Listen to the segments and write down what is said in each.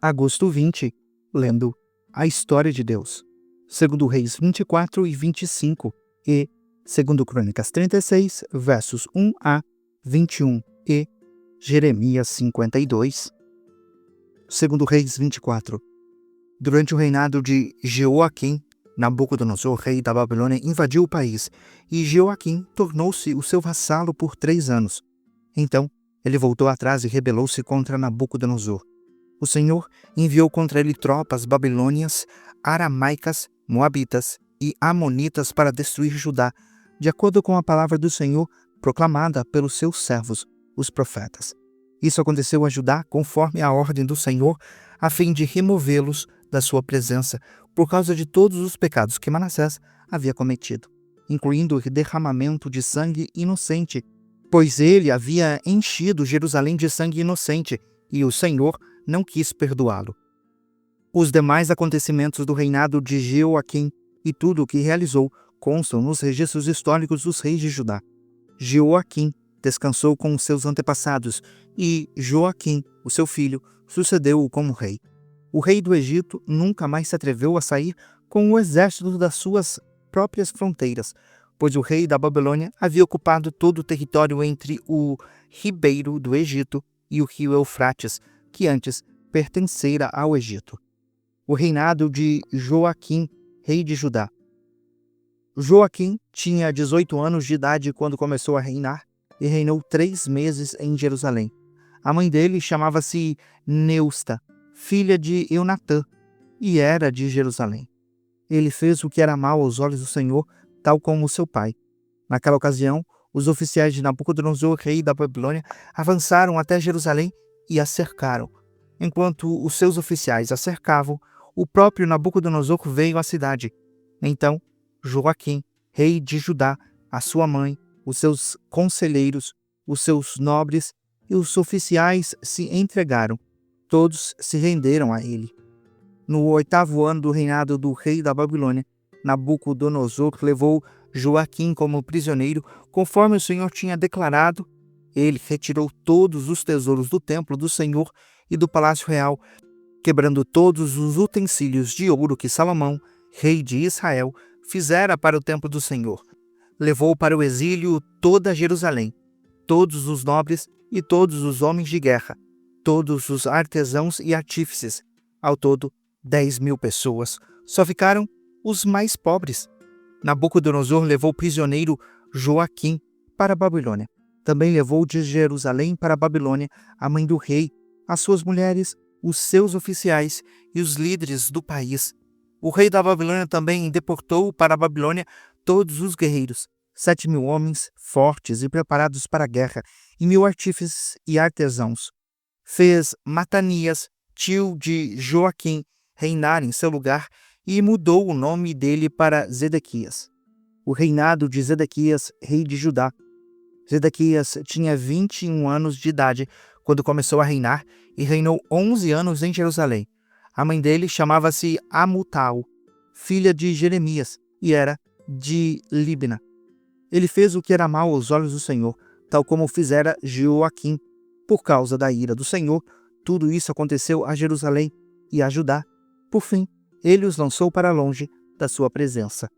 Agosto 20, lendo a história de Deus. Segundo Reis 24 e 25 e segundo Crônicas 36, versos 1 a 21 e Jeremias 52. Segundo Reis 24. Durante o reinado de Jeoaquim, Nabucodonosor, rei da Babilônia, invadiu o país, e Jeoaquim tornou-se o seu vassalo por 3 anos. Então, ele voltou atrás e rebelou-se contra Nabucodonosor. O Senhor enviou contra ele tropas babilônias, aramaicas, moabitas e amonitas para destruir Judá, de acordo com a palavra do Senhor proclamada pelos seus servos, os profetas. Isso aconteceu a Judá conforme a ordem do Senhor, a fim de removê-los da sua presença por causa de todos os pecados que Manassés havia cometido, incluindo o derramamento de sangue inocente, pois ele havia enchido Jerusalém de sangue inocente, e o Senhor não quis perdoá-lo. Os demais acontecimentos do reinado de Jeoaquim e tudo o que realizou constam nos registros históricos dos reis de Judá. Jeoaquim descansou com os seus antepassados, e Joaquim, o seu filho, sucedeu-o como rei. O rei do Egito nunca mais se atreveu a sair com o exército das suas próprias fronteiras, pois o rei da Babilônia havia ocupado todo o território entre o ribeiro do Egito e o rio Eufrates, que antes pertencera ao Egito. O reinado de Joaquim, rei de Judá. Joaquim tinha 18 anos de idade quando começou a reinar e reinou 3 meses em Jerusalém. A mãe dele chamava-se Neusta, filha de Eunatã, e era de Jerusalém. Ele fez o que era mal aos olhos do Senhor, tal como seu pai. Naquela ocasião, os oficiais de Nabucodonosor, rei da Babilônia, avançaram até Jerusalém e a cercaram. Enquanto os seus oficiais a cercavam, o próprio Nabucodonosor veio à cidade. Então, Joaquim, rei de Judá, a sua mãe, os seus conselheiros, os seus nobres e os oficiais se entregaram. Todos se renderam a ele. No 8º ano do reinado do rei da Babilônia, Nabucodonosor levou Joaquim como prisioneiro, conforme o Senhor tinha declarado. Ele retirou todos os tesouros do templo do Senhor e do palácio real, quebrando todos os utensílios de ouro que Salomão, rei de Israel, fizera para o templo do Senhor. Levou para o exílio toda Jerusalém, todos os nobres e todos os homens de guerra, todos os artesãos e artífices, ao todo 10.000 pessoas. Só ficaram os mais pobres. Nabucodonosor levou prisioneiro Joaquim para a Babilônia. Também levou de Jerusalém para a Babilônia a mãe do rei, as suas mulheres, os seus oficiais e os líderes do país. O rei da Babilônia também deportou para a Babilônia todos os guerreiros, 7.000 homens fortes e preparados para a guerra, e 1.000 artífices e artesãos. Fez Matanias, tio de Joaquim, reinar em seu lugar e mudou o nome dele para Zedequias. O reinado de Zedequias, rei de Judá. Zedequias tinha 21 anos de idade quando começou a reinar e reinou 11 anos em Jerusalém. A mãe dele chamava-se Amutal, filha de Jeremias, e era de Libna. Ele fez o que era mal aos olhos do Senhor, tal como fizera Joaquim. Por causa da ira do Senhor, tudo isso aconteceu a Jerusalém e a Judá. Por fim, ele os lançou para longe da sua presença.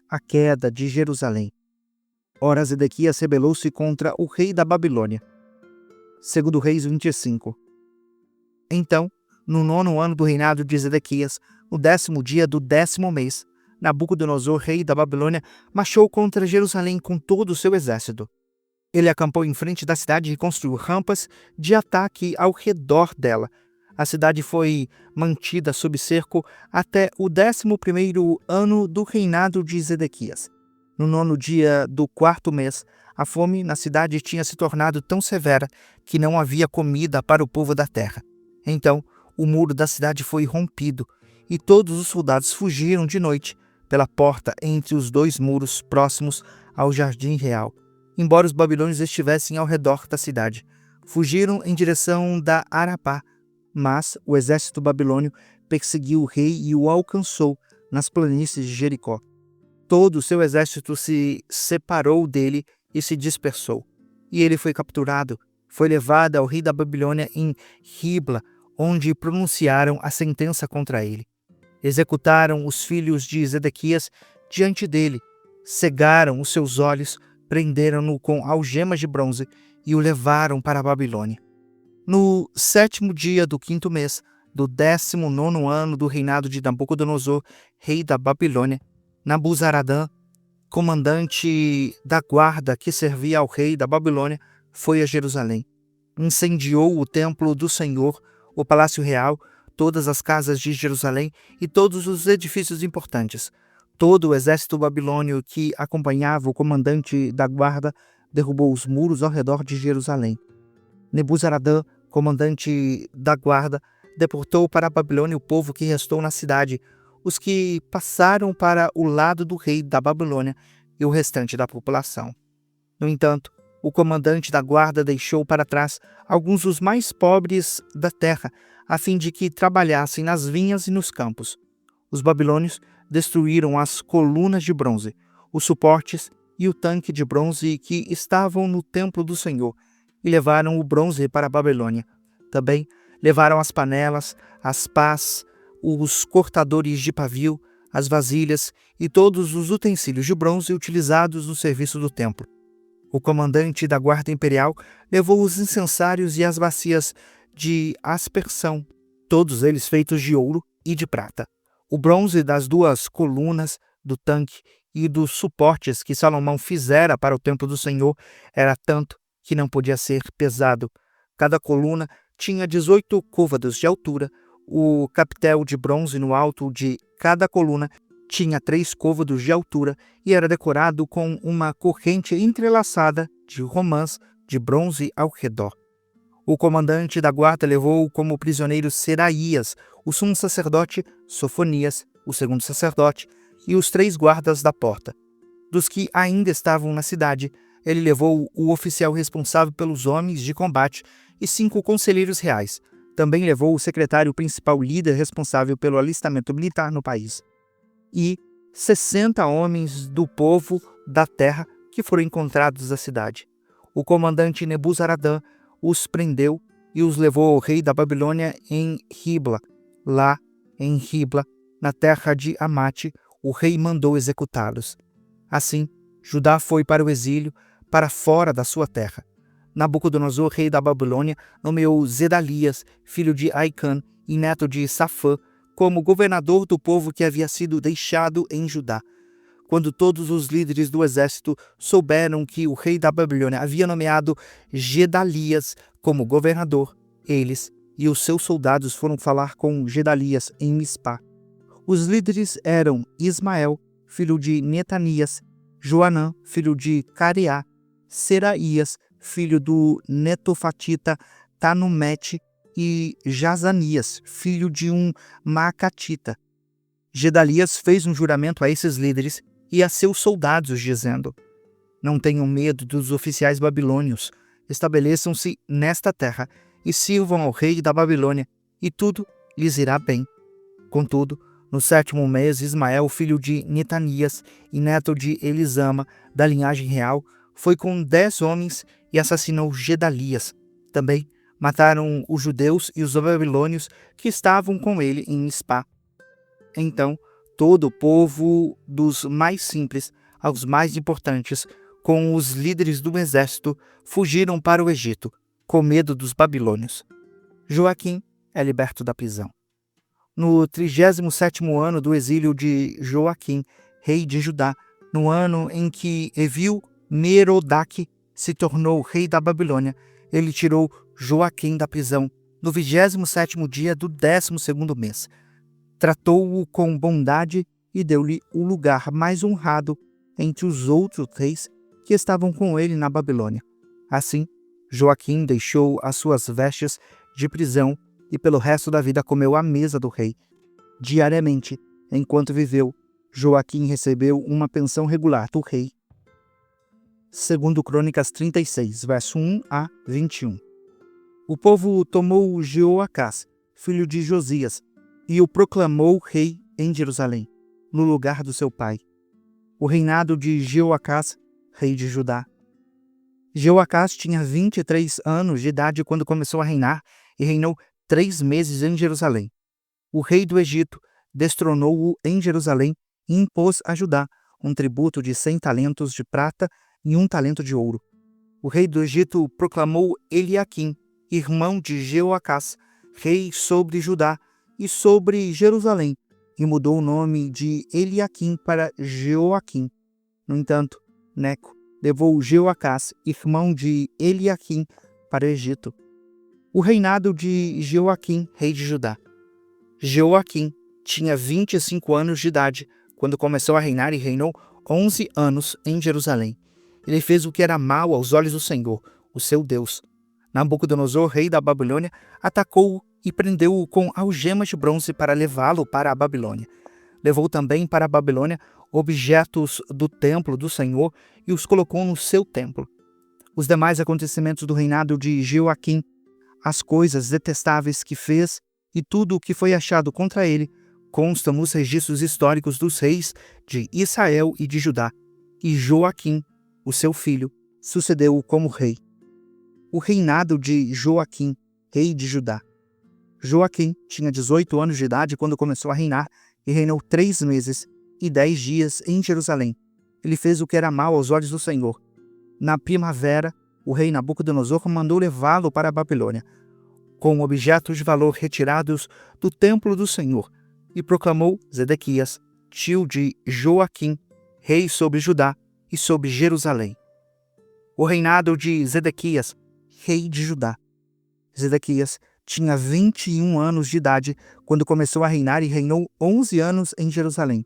A queda de Jerusalém. Ora, Zedequias rebelou-se contra o rei da Babilônia. Segundo Reis 25. Então, no 9º ano do reinado de Zedequias, no 10º dia do 10º mês, Nabucodonosor, rei da Babilônia, marchou contra Jerusalém com todo o seu exército. Ele acampou em frente da cidade e construiu rampas de ataque ao redor dela. A cidade foi mantida sob cerco até o 11º ano do reinado de Zedequias. No 9º dia do 4º mês, a fome na cidade tinha se tornado tão severa que não havia comida para o povo da terra. Então, o muro da cidade foi rompido, e todos os soldados fugiram de noite pela porta entre os 2 muros próximos ao jardim real. Embora os babilônios estivessem ao redor da cidade, fugiram em direção da Arapá, mas o exército babilônio perseguiu o rei e o alcançou nas planícies de Jericó. Todo o seu exército se separou dele e se dispersou. E ele foi capturado, foi levado ao rei da Babilônia em Ribla, onde pronunciaram a sentença contra ele. Executaram os filhos de Zedequias diante dele, cegaram os seus olhos, prenderam-no com algemas de bronze e o levaram para a Babilônia. No 7º dia do 5º mês, do 19º ano do reinado de Nabucodonosor, rei da Babilônia, Nabuzaradã, comandante da guarda que servia ao rei da Babilônia, foi a Jerusalém. Incendiou o templo do Senhor, o palácio real, todas as casas de Jerusalém e todos os edifícios importantes. Todo o exército babilônio que acompanhava o comandante da guarda derrubou os muros ao redor de Jerusalém. Nebuzaradã, comandante da guarda, deportou para a Babilônia o povo que restou na cidade, os que passaram para o lado do rei da Babilônia e o restante da população. No entanto, o comandante da guarda deixou para trás alguns dos mais pobres da terra, a fim de que trabalhassem nas vinhas e nos campos. Os babilônios destruíram as colunas de bronze, os suportes e o tanque de bronze que estavam no templo do Senhor, e levaram o bronze para a Babilônia. Também levaram as panelas, as pás, os cortadores de pavio, as vasilhas e todos os utensílios de bronze utilizados no serviço do templo. O comandante da guarda imperial levou os incensários e as bacias de aspersão, todos eles feitos de ouro e de prata. O bronze das 2 colunas do tanque e dos suportes que Salomão fizera para o templo do Senhor era tanto que não podia ser pesado. Cada coluna tinha 18 côvados de altura. O capitel de bronze no alto de cada coluna tinha 3 côvados de altura e era decorado com uma corrente entrelaçada de romãs de bronze ao redor. O comandante da guarda levou como prisioneiros Seraías, o sumo sacerdote, Sofonias, o segundo sacerdote, e os 3 guardas da porta. Dos que ainda estavam na cidade, ele levou o oficial responsável pelos homens de combate e 5 conselheiros reais. Também levou o secretário principal líder responsável pelo alistamento militar no país. E 60 homens do povo da terra que foram encontrados da cidade. O comandante Nebuzaradã os prendeu e os levou ao rei da Babilônia em Ribla. Lá, em Ribla, na terra de Amate, o rei mandou executá-los. Assim, Judá foi para o exílio, para fora da sua terra. Nabucodonosor, rei da Babilônia, nomeou Zedalias, filho de Aicã e neto de Safã, como governador do povo que havia sido deixado em Judá. Quando todos os líderes do exército souberam que o rei da Babilônia havia nomeado Gedalias como governador, eles e os seus soldados foram falar com Gedalias em Mispá. Os líderes eram Ismael, filho de Netanias, Joanã, filho de Careá, Seraías, filho do Netofatita Tanumete, e Jazanias, filho de um Maacatita. Gedalias fez um juramento a esses líderes e a seus soldados, dizendo: Não tenham medo dos oficiais babilônios, estabeleçam-se nesta terra e sirvam ao rei da Babilônia, e tudo lhes irá bem. Contudo, no 7º mês, Ismael, filho de Netanias e neto de Elisama, da linhagem real, foi com 10 homens e assassinou Gedalias. Também mataram os judeus e os babilônios que estavam com ele em Mispá. Então, todo o povo, dos mais simples aos mais importantes, com os líderes do exército, fugiram para o Egito, com medo dos babilônios. Joaquim é liberto da prisão. No 37º ano do exílio de Joaquim, rei de Judá, no ano em que Evil-Merodach se tornou rei da Babilônia, ele tirou Joaquim da prisão no 27º dia do 12º mês. Tratou-o com bondade e deu-lhe o lugar mais honrado entre os outros reis que estavam com ele na Babilônia. Assim, Joaquim deixou as suas vestes de prisão e pelo resto da vida comeu à mesa do rei. Diariamente, enquanto viveu, Joaquim recebeu uma pensão regular do rei. Segundo Crônicas 36, verso 1 a 21. O povo tomou Jeoacás, filho de Josias, e o proclamou rei em Jerusalém, no lugar do seu pai. O reinado de Jeoacás, rei de Judá. Jeoacás tinha 23 anos de idade quando começou a reinar e reinou 3 meses em Jerusalém. O rei do Egito destronou-o em Jerusalém e impôs a Judá um tributo de 100 talentos de prata e 1 talento de ouro. O rei do Egito proclamou Eliaquim, irmão de Jeoacás, rei sobre Judá e sobre Jerusalém, e mudou o nome de Eliaquim para Jeoaquim. No entanto, Neco levou Jeoacás, irmão de Eliaquim, para o Egito. O reinado de Jeoaquim, rei de Judá. Jeoaquim tinha 25 anos de idade quando começou a reinar e reinou 11 anos em Jerusalém. Ele fez o que era mal aos olhos do Senhor, o seu Deus. Nabucodonosor, rei da Babilônia, atacou-o e prendeu-o com algemas de bronze para levá-lo para a Babilônia. Levou também para a Babilônia objetos do templo do Senhor e os colocou no seu templo. Os demais acontecimentos do reinado de Jeoaquim, as coisas detestáveis que fez e tudo o que foi achado contra ele, constam nos registros históricos dos reis de Israel e de Judá. E Joaquim, o seu filho, sucedeu-o como rei. O reinado de Joaquim, rei de Judá. Joaquim tinha 18 anos de idade quando começou a reinar e reinou 3 meses e 10 dias em Jerusalém. Ele fez o que era mal aos olhos do Senhor. Na primavera, o rei Nabucodonosor mandou levá-lo para a Babilônia, com objetos de valor retirados do templo do Senhor, e proclamou Zedequias, tio de Joaquim, rei sobre Judá e sobre Jerusalém. O reinado de Zedequias, rei de Judá. Zedequias tinha 21 anos de idade quando começou a reinar e reinou 11 anos em Jerusalém.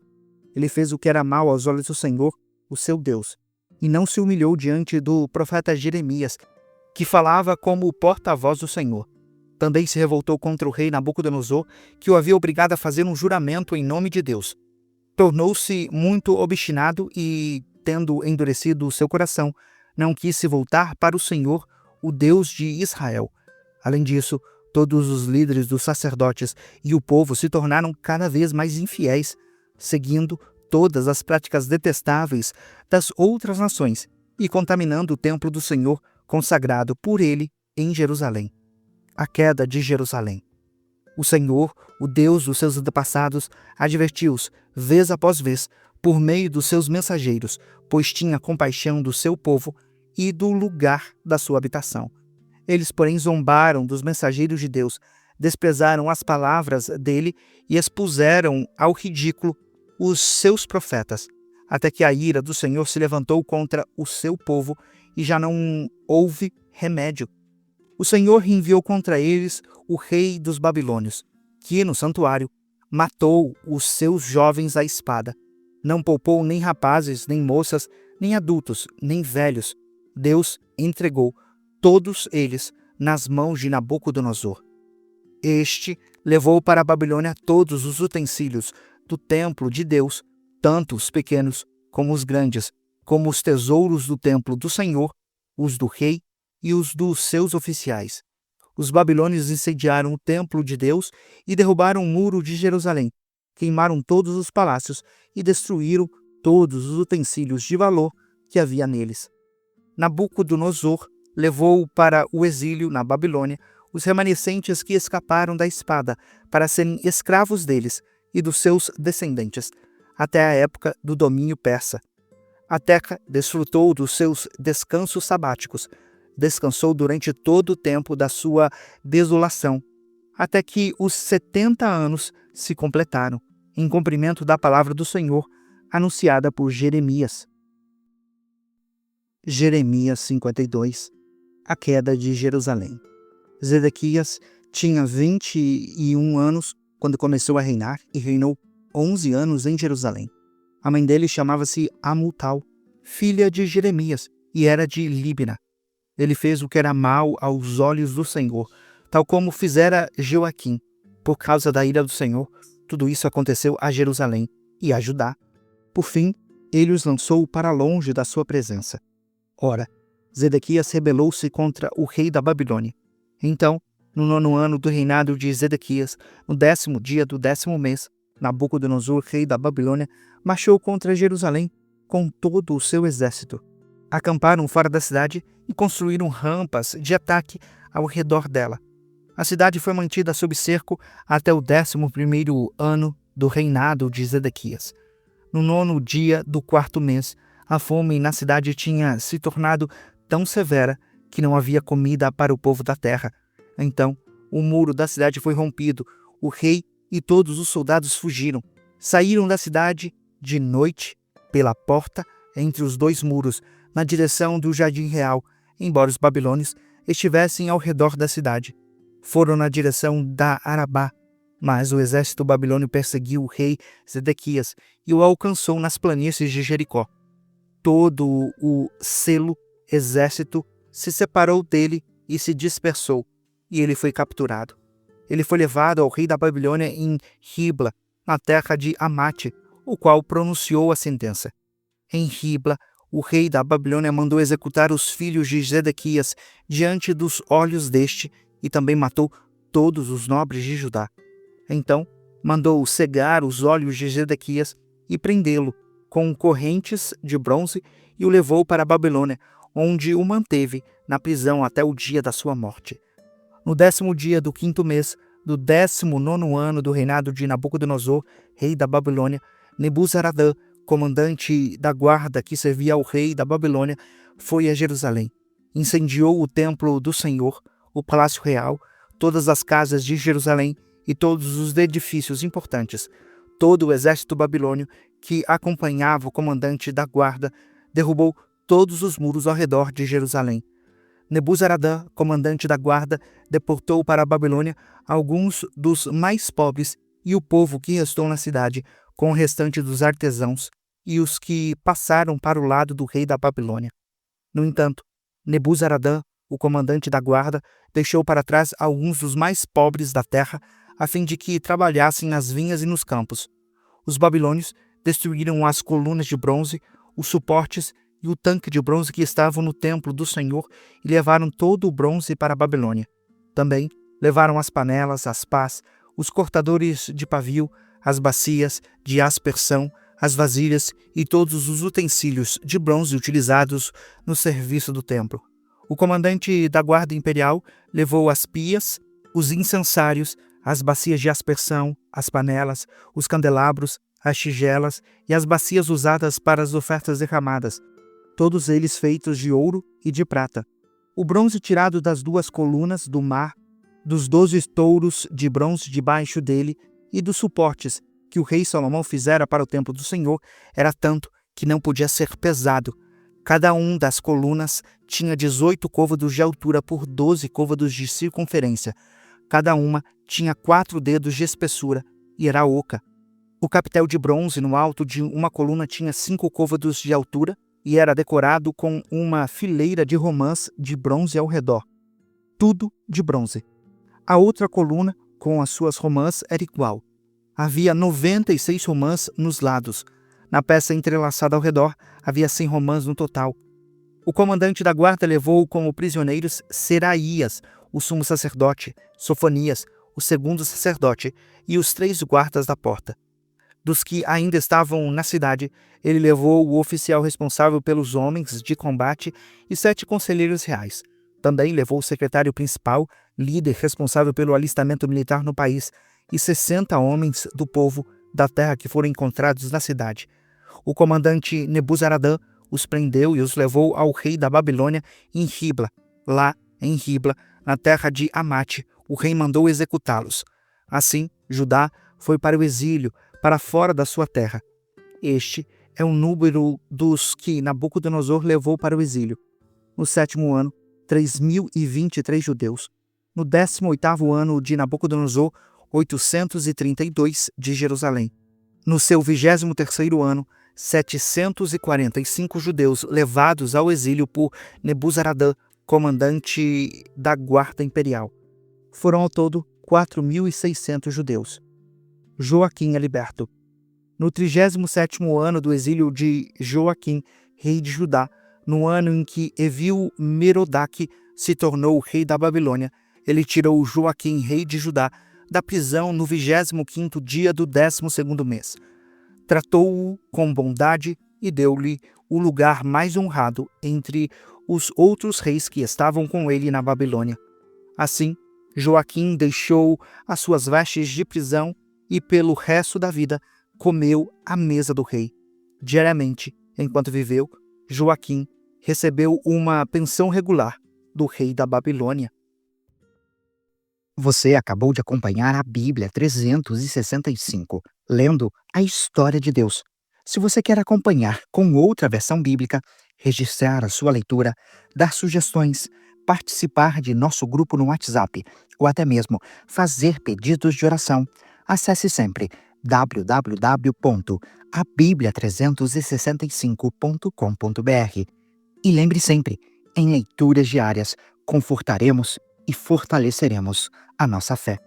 Ele fez o que era mal aos olhos do Senhor, o seu Deus, e não se humilhou diante do profeta Jeremias, que falava como o porta-voz do Senhor. Também se revoltou contra o rei Nabucodonosor, que o havia obrigado a fazer um juramento em nome de Deus. Tornou-se muito obstinado e, tendo endurecido o seu coração, não quis se voltar para o Senhor, o Deus de Israel. Além disso, todos os líderes dos sacerdotes e o povo se tornaram cada vez mais infiéis, seguindo todas as práticas detestáveis das outras nações e contaminando o templo do Senhor consagrado por ele em Jerusalém. A queda de Jerusalém. O Senhor, o Deus dos seus antepassados, advertiu-os, vez após vez, por meio dos seus mensageiros, pois tinha compaixão do seu povo e do lugar da sua habitação. Eles, porém, zombaram dos mensageiros de Deus, desprezaram as palavras dele e expuseram ao ridículo os seus profetas, até que a ira do Senhor se levantou contra o seu povo e já não houve remédio. O Senhor enviou contra eles o rei dos babilônios, que no santuário matou os seus jovens à espada. Não poupou nem rapazes, nem moças, nem adultos, nem velhos. Deus entregou todos eles nas mãos de Nabucodonosor. Este levou para a Babilônia todos os utensílios do templo de Deus, tanto os pequenos como os grandes, como os tesouros do templo do Senhor, os do rei e os dos seus oficiais. Os babilônios incendiaram o templo de Deus e derrubaram o muro de Jerusalém, queimaram todos os palácios e destruíram todos os utensílios de valor que havia neles. Nabucodonosor levou para o exílio na Babilônia os remanescentes que escaparam da espada para serem escravos deles e dos seus descendentes, até a época do domínio persa. A Teca desfrutou dos seus descansos sabáticos, descansou durante todo o tempo da sua desolação, até que os 70 anos se completaram, em cumprimento da palavra do Senhor, anunciada por Jeremias. Jeremias 52. A queda de Jerusalém. Zedequias tinha 21 anos quando começou a reinar e reinou 11 anos em Jerusalém. A mãe dele chamava-se Amutal, filha de Jeremias, e era de Líbina. Ele fez o que era mal aos olhos do Senhor, tal como fizera Joaquim. Por causa da ira do Senhor, tudo isso aconteceu a Jerusalém e a Judá. Por fim, ele os lançou para longe da sua presença. Ora, Zedequias rebelou-se contra o rei da Babilônia. Então, no 9º ano do reinado de Zedequias, no 10º dia do 10º mês, Nabucodonosor, rei da Babilônia, marchou contra Jerusalém com todo o seu exército. Acamparam fora da cidade e construíram rampas de ataque ao redor dela. A cidade foi mantida sob cerco até o 11º ano do reinado de Zedequias. No 9º dia do 4º mês, a fome na cidade tinha se tornado tão severa que não havia comida para o povo da terra. Então, o muro da cidade foi rompido, o rei e todos os soldados fugiram. Saíram da cidade de noite pela porta entre os 2 muros, na direção do jardim real, embora os babilônios estivessem ao redor da cidade. Foram na direção da Arabá, mas o exército babilônio perseguiu o rei Zedequias e o alcançou nas planícies de Jericó. Todo o selo exército se separou dele e se dispersou, e ele foi capturado. Ele foi levado ao rei da Babilônia em Ribla, na terra de Amate, o qual pronunciou a sentença. Em Ribla, o rei da Babilônia mandou executar os filhos de Zedequias diante dos olhos deste e também matou todos os nobres de Judá. Então, mandou cegar os olhos de Zedequias e prendê-lo com correntes de bronze e o levou para a Babilônia, onde o manteve na prisão até o dia da sua morte. No 10º dia do 5º mês do 19º ano do reinado de Nabucodonosor, rei da Babilônia, Nebuzaradã, comandante da guarda que servia ao rei da Babilônia, foi a Jerusalém. Incendiou o templo do Senhor, o palácio real, todas as casas de Jerusalém e todos os edifícios importantes. Todo o exército babilônio que acompanhava o comandante da guarda derrubou todos os muros ao redor de Jerusalém. Nebuzaradã, comandante da guarda, deportou para a Babilônia alguns dos mais pobres e o povo que restou na cidade, com o restante dos artesãos e os que passaram para o lado do rei da Babilônia. No entanto, Nebuzaradã, o comandante da guarda, deixou para trás alguns dos mais pobres da terra, a fim de que trabalhassem nas vinhas e nos campos. Os babilônios destruíram as colunas de bronze, os suportes e o tanque de bronze que estavam no templo do Senhor e levaram todo o bronze para a Babilônia. Também levaram as panelas, as pás, os cortadores de pavio, as bacias de aspersão, as vasilhas e todos os utensílios de bronze utilizados no serviço do templo. O comandante da guarda imperial levou as pias, os incensários, as bacias de aspersão, as panelas, os candelabros, as tigelas e as bacias usadas para as ofertas derramadas, todos eles feitos de ouro e de prata. O bronze tirado das 2 colunas do mar, dos 12 touros de bronze debaixo dele e dos suportes que o rei Salomão fizera para o templo do Senhor era tanto que não podia ser pesado. Cada um das colunas tinha 18 côvados de altura por 12 côvados de circunferência. Cada uma tinha 4 dedos de espessura e era oca. O capitel de bronze no alto de uma coluna tinha 5 côvados de altura e era decorado com uma fileira de romãs de bronze ao redor. Tudo de bronze. A outra coluna, com as suas romãs, era igual. Havia 96 romãs nos lados. Na peça entrelaçada ao redor, havia 100 romãs no total. O comandante da guarda levou como prisioneiros Seraías, o sumo sacerdote, Sofonias, o segundo sacerdote, e os 3 guardas da porta. Dos que ainda estavam na cidade, ele levou o oficial responsável pelos homens de combate e 7 conselheiros reais. Também levou o secretário principal, líder responsável pelo alistamento militar no país, e 60 homens do povo da terra que foram encontrados na cidade. O comandante Nebuzaradã os prendeu e os levou ao rei da Babilônia em Ribla. Lá, em Ribla, na terra de Amate, o rei mandou executá-los. Assim, Judá foi para o exílio, para fora da sua terra. Este é o número dos que Nabucodonosor levou para o exílio. No 7º ano, 3.023 judeus. No 18º ano de Nabucodonosor, 832 de Jerusalém. No seu 23º ano, 745 judeus levados ao exílio por Nebuzaradã, comandante da guarda imperial. Foram ao todo 4.600 judeus. Joaquim é liberto. No 37º ano do exílio de Joaquim, rei de Judá, no ano em que Evil-Merodach se tornou rei da Babilônia, ele tirou Joaquim, rei de Judá, da prisão no 25º dia do 12º mês. Tratou-o com bondade e deu-lhe o lugar mais honrado entre os outros reis que estavam com ele na Babilônia. Assim, Joaquim deixou as suas vestes de prisão e, pelo resto da vida, comeu à mesa do rei. Diariamente, enquanto viveu, Joaquim recebeu uma pensão regular do rei da Babilônia. Você acabou de acompanhar a Bíblia 365, lendo a história de Deus. Se você quer acompanhar com outra versão bíblica, registrar a sua leitura, dar sugestões, participar de nosso grupo no WhatsApp ou até mesmo fazer pedidos de oração, acesse sempre www.abiblia365.com.br. E lembre sempre, em leituras diárias, confortaremos e fortaleceremos a nossa fé.